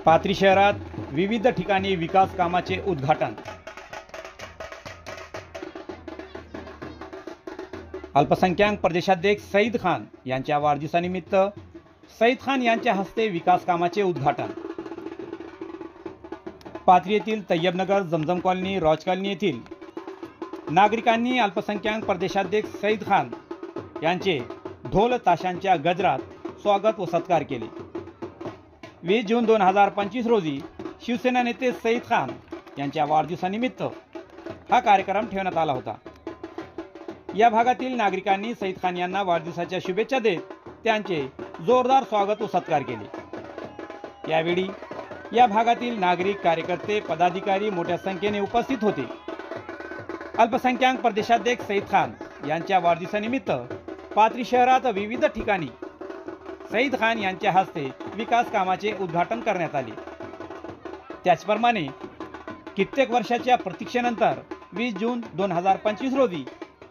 पाथरी शहरात विविध ठिकाणी विकास कामाचे उद्घाटन। अल्पसंख्याक प्रदेशाध्यक्ष सईद खान यांच्या वाढदिवसानिमित्त सईद खान यांच्या हस्ते विकास कामाचे उद्घाटन। पाथरी येथील तय्यबनगर, जमजम कॉलनी, रॉज कॉलनी येथील नागरिकांनी अल्पसंख्याक प्रदेशाध्यक्ष सईद खान यांचे ढोल ताशांच्या गजरात स्वागत व सत्कार केले। 20 जून 2025 रोजी शिवसेना नेते सईद खान यांच्या वाढदिवसानिमित्त हा कार्यक्रम ठेवण्यात आला होता। या भागातील नागरिकांनी सईद खान यांना वाढदिवसाच्या शुभेच्छा देत त्यांचे जोरदार स्वागत व सत्कार केले। यावेळी या भागातील नागरिक, कार्यकर्ते, पदाधिकारी मोठ्या संख्येने उपस्थित होते। अल्पसंख्याक प्रदेशाध्यक्ष सईद खान यांच्या वाढदिवसानिमित्त पाथरी शहरात विविध ठिकाणी सईद खान यांच्या हस्ते विकास कामाचे उद्घाटन करण्यात आले। त्याचप्रमाणे कित्येक वर्षाच्या प्रतीक्षेनंतर 20 जून 2025 रोजी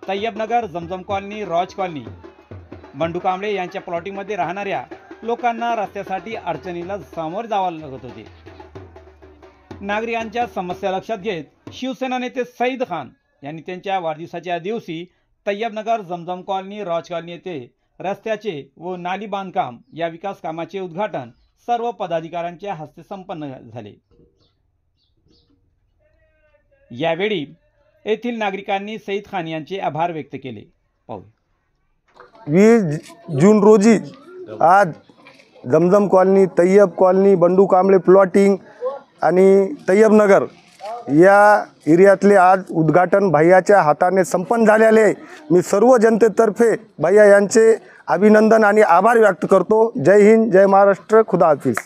तय्यबनगर, जमजम कॉलनी, रॉज कॉलनी, बंडू कांबळे यांच्या प्लॉटिंगमध्ये राहणाऱ्या लोकांना रस्त्यासाठी अडचणीला सामोरे जावे लागत होते। नागरिकांच्या समस्या लक्षात घेत शिवसेना नेते सईद खान यांनी त्यांच्या वाढदिवसाच्या दिवशी तय्यबनगर, जमजम कॉलनी, रॉज कॉलनी येथे रस्त्याचे व नाली बांधकाम या विकास कामाचे उद्घाटन सर्व पदाधिकाऱ्यांच्या हस्ते संपन्न झाले। यावेळी येथील नागरिकांनी सईद खान यांचे आभार व्यक्त केले। 20 जून रोजी आज जमजम कॉलनी, तय्यब कॉलनी, बंडू कांबळे प्लॉटिंग आणि तय्यबनगर या एरियातले आज उद्घाटन भैयाच्या हाताने संपन्न झालेले आहे। मी सर्व जनतेतर्फे भैया यांचे अभिनंदन आणि आभार व्यक्त करतो। जय हिंद, जय महाराष्ट्र, खुदा हाफिज।